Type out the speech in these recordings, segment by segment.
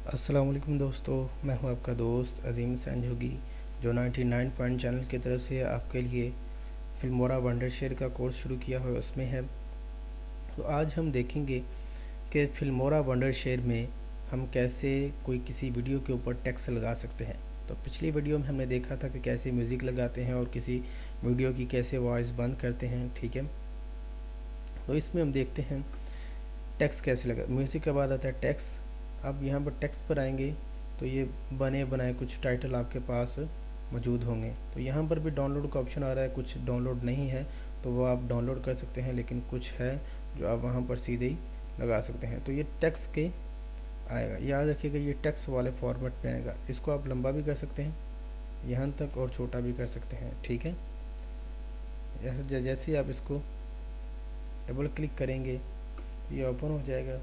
अस्सलाम वालेकुम दोस्तों, मैं हूं आपका दोस्त अजीम संजोगी जो 99 पॉइंट चैनल की तरफ से आपके लिए फिल्मोरा वंडर शेयर का कोर्स शुरू किया हुआ उसमें है। तो आज हम देखेंगे कि फिल्मोरा वंडर शेयर में हम कैसे कोई किसी वीडियो के ऊपर टेक्स्ट लगा सकते हैं। तो पिछली वीडियो में हमने देखा था कि कैसे म्यूज़िक लगाते हैं और किसी वीडियो की कैसे वॉइस बंद करते हैं, ठीक है। तो इसमें हम देखते हैं टेक्स्ट कैसे लगा। म्यूज़िक के बाद आता है टेक्स्ट। अब यहाँ पर टेक्स्ट पर आएंगे तो ये बने बनाए कुछ टाइटल आपके पास मौजूद होंगे। तो यहाँ पर भी डाउनलोड का ऑप्शन आ रहा है, कुछ डाउनलोड नहीं है तो वो आप डाउनलोड कर सकते हैं, लेकिन कुछ है जो आप वहाँ पर सीधे ही लगा सकते हैं। तो ये टेक्स्ट के आएगा, याद रखिएगा ये टेक्स्ट वाले फॉर्मेट में आएगा। इसको आप लंबा भी कर सकते हैं यहाँ तक और छोटा भी कर सकते हैं, ठीक है। जैसे ही आप इसको डबल क्लिक करेंगे ये ओपन हो जाएगा।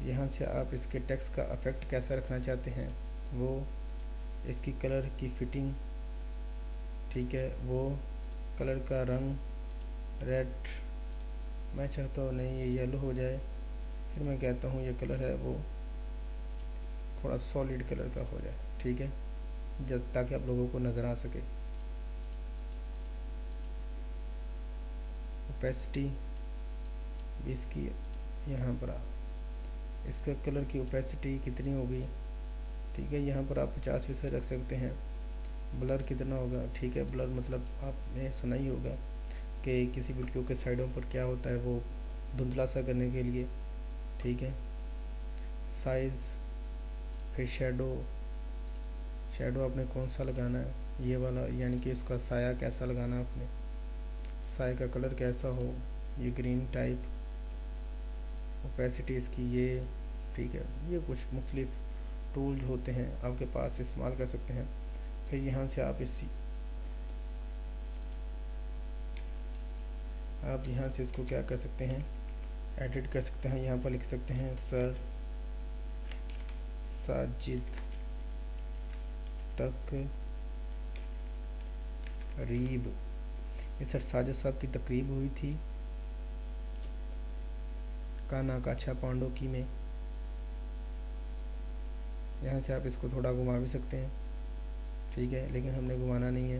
यहाँ से आप इसके टेक्स्ट का इफेक्ट कैसा रखना चाहते हैं, वो इसकी कलर की फिटिंग, ठीक है, वो कलर का रंग रेड मैं चाहता हूँ नहीं ये येलो हो जाए, फिर मैं कहता हूँ ये कलर है वो थोड़ा सॉलिड कलर का हो जाए, ठीक है, जब ताकि आप लोगों को नज़र आ सके। ओपेसिटी इसकी यहाँ पर इसका कलर की ओपेसिटी कितनी होगी, ठीक है, यहाँ पर आप 50% रख सकते हैं। ब्लर कितना होगा, ठीक है, ब्लर मतलब आपने सुना ही होगा कि किसी वीडियो के साइडों पर क्या होता है वो धुंधला सा करने के लिए, ठीक है। साइज़, फिर शेडो, शेडो आपने कौन सा लगाना है, ये वाला, यानी कि इसका साया कैसा लगाना है आपने, साया का कलर कैसा हो, ये ग्रीन टाइप, ओपेसिटी इसकी ये, ठीक है। ये कुछ मुख्तलिफ टूल्स होते हैं आपके पास, इस्तेमाल कर सकते हैं। फिर यहाँ से आप यहाँ से इसको क्या कर सकते हैं, एडिट कर सकते हैं। यहाँ पर लिख सकते हैं सर साजिद तकरीब। ये सर साजिद साहब की तकरीब हुई थी काना काछा पांडोकी में। यहाँ से आप इसको थोड़ा घुमा भी सकते हैं, ठीक है, लेकिन हमने घुमाना नहीं है।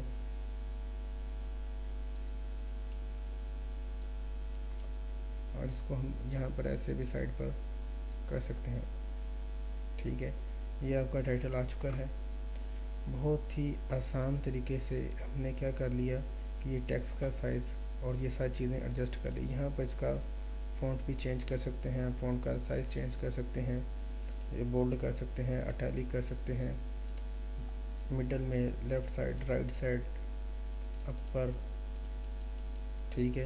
और इसको हम यहाँ पर ऐसे भी साइड पर कर सकते हैं, ठीक है। ये आपका टाइटल आ चुका है। बहुत ही आसान तरीके से हमने क्या कर लिया कि ये टेक्स्ट का साइज़ और ये सारी चीज़ें एडजस्ट कर ली। यहाँ पर इसका फ़ॉन्ट भी चेंज कर सकते हैं, फ़ॉन्ट का साइज़ चेंज कर सकते हैं, ये बोल्ड कर सकते हैं, इटैलिक कर सकते हैं, मिडल में, लेफ़्ट साइड, राइट साइड, अपर, ठीक है।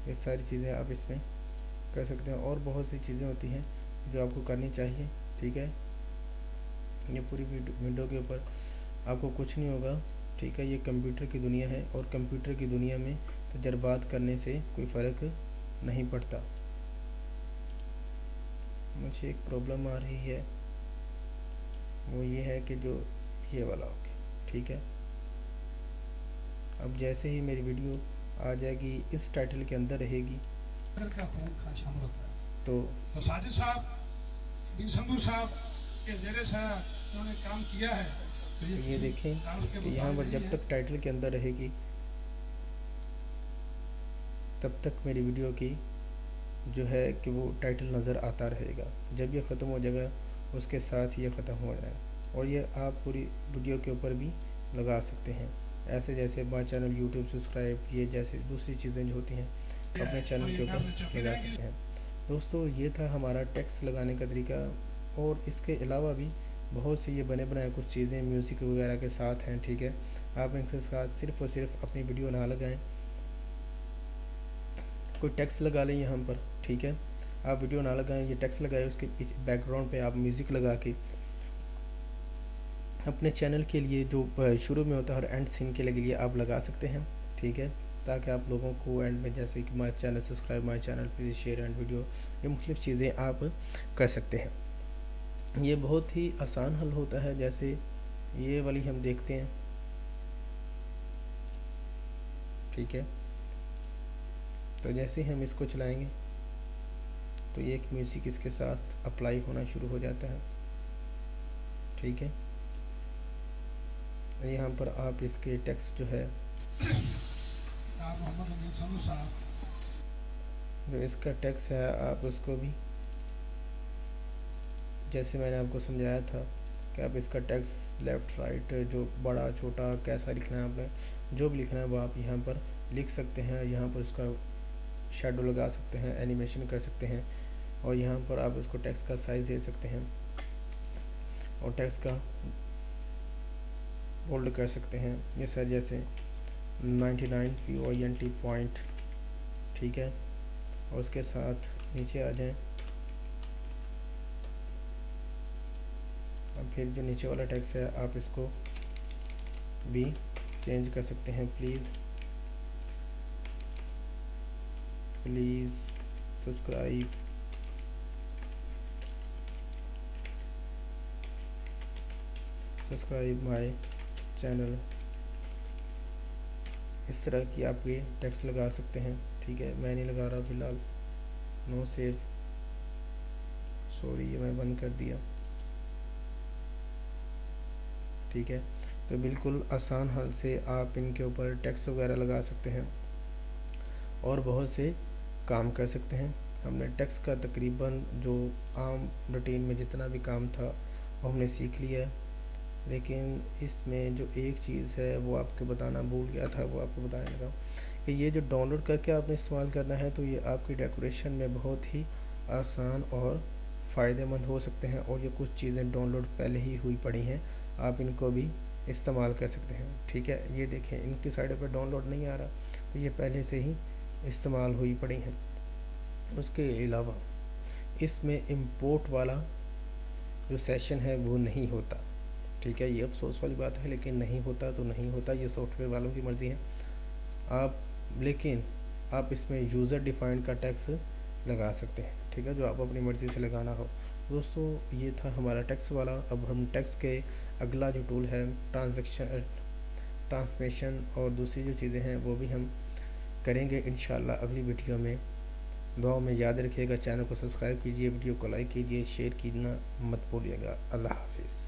ये सारी चीज़ें आप इसमें कर सकते हैं और बहुत सी चीज़ें होती हैं जो आपको करनी चाहिए, ठीक है। ये पूरी विंडो के ऊपर आपको कुछ नहीं होगा, ठीक है। ये कंप्यूटर की दुनिया है और कंप्यूटर की दुनिया में तजर्बात करने से कोई फ़र्क नहीं पड़ता। मुझे एक प्रॉब्लम आ रही है, वो ये है कि जो ये वाला होगा, ठीक है। अब जैसे ही मेरी वीडियो आ जाएगी इस टाइटल के अंदर रहेगी तो साजिद साहब, संधू साहब के ज़रिए से उन्होंने काम किया है। तो ये देखें कि यहाँ पर जब तक टाइटल के अंदर रहेगी तब तक मेरी वीडियो की जो है कि वो टाइटल नज़र आता रहेगा। जब ये ख़त्म हो जाएगा उसके साथ ये ख़त्म हो जाएगा। और ये आप पूरी वीडियो के ऊपर भी लगा सकते हैं, ऐसे जैसे माय चैनल, यूट्यूब सब्सक्राइब, ये जैसे दूसरी चीज़ें जो होती हैं अपने चैनल के ऊपर लगा सकते हैं। दोस्तों ये था हमारा टेक्स्ट लगाने का तरीका। और इसके अलावा भी बहुत सी ये बने बनाए कुछ चीज़ें म्यूज़िक वगैरह के साथ हैं, ठीक है। आप इनके साथ सिर्फ़ और सिर्फ अपनी वीडियो ना लगाएं, कोई टेक्स्ट लगा लें यहाँ पर, ठीक है। आप वीडियो ना लगाएं, ये टेक्स्ट लगाएं, उसके पीछे बैकग्राउंड पे आप म्यूज़िक लगा के अपने चैनल के लिए जो शुरू में होता है और एंड सीन के लिए आप लगा सकते हैं, ठीक है, ताकि आप लोगों को एंड में जैसे कि my channel subscribe, my channel please share and video, ये मुख्तलिफ़ चीज़ें आप कर सकते हैं। ये बहुत ही आसान हल होता है। जैसे ये वाली हम देखते हैं, ठीक है। तो जैसे हम इसको चलाएंगे तो ये एक म्यूज़िक इसके साथ अप्लाई होना शुरू हो जाता है। ठीक है। यहाँ पर आप इसके टेक्स्ट जो है, जनाब मोहम्मद अमीर संधू साहब, जो इसका टेक्स्ट है आप उसको भी, जैसे मैंने आपको समझाया था कि आप इसका टेक्स्ट लेफ़्ट राइट जो बड़ा छोटा कैसा लिखना है, आपने जो भी लिखना है वो आप यहाँ पर लिख सकते हैं। यहाँ पर उसका शेडो लगा सकते हैं, एनिमेशन कर सकते हैं, और यहाँ पर आप इसको टेक्स्ट का साइज़ दे सकते हैं और टेक्स्ट का बोल्ड कर सकते हैं। ये सर जैसे 99 POINT पॉइंट, ठीक है। और उसके साथ नीचे आ जाएं, अब फिर जो नीचे वाला टेक्स्ट है आप इसको भी चेंज कर सकते हैं। प्लीज़ सब्सक्राइब माय चैनल, इस तरह की आप ये टेक्स्ट लगा सकते हैं, ठीक है। मैं नहीं लगा रहा फ़िलहाल, नो सेव, सॉरी ये मैं बंद कर दिया, ठीक है। तो बिल्कुल आसान हल से आप इनके ऊपर टेक्स्ट वगैरह लगा सकते हैं और बहुत से काम कर सकते हैं। हमने टेक्स्ट का तकरीबन जो आम रूटीन में जितना भी काम था वो हमने सीख लिया है, लेकिन इसमें जो एक चीज़ है वो आपको बताना भूल गया था, वो आपको बताने लगा कि ये जो डाउनलोड करके आपने इस्तेमाल करना है, तो ये आपकी डेकोरेशन में बहुत ही आसान और फ़ायदेमंद हो सकते हैं। और ये कुछ चीज़ें डाउनलोड पहले ही हुई पड़ी हैं, आप इनको भी इस्तेमाल कर सकते हैं, ठीक है। ये देखें इनकी साइड पर डाउनलोड नहीं आ रहा, तो ये पहले से ही इस्तेमाल हुई पड़ी हैं। उसके अलावा इसमें इंपोर्ट वाला जो सेशन है वो नहीं होता, ठीक है। ये अफसोस वाली बात है, लेकिन नहीं होता तो नहीं होता, ये सॉफ्टवेयर वालों की मर्ज़ी है। लेकिन आप इसमें यूज़र डिफाइंड का टैक्स लगा सकते हैं, ठीक है, जो आप अपनी मर्ज़ी से लगाना हो। दोस्तों ये था हमारा टैक्स वाला। अब हम टैक्स के अगला जो टूल है ट्रांसलेशन और दूसरी जो चीज़ें हैं वो भी हम करेंगे इंशाल्लाह अगली वीडियो में। दुआ में याद रखिएगा, चैनल को सब्सक्राइब कीजिए, वीडियो को लाइक कीजिए, शेयर कीजिए मत भूलिएगा। अल्लाह हाफिज़।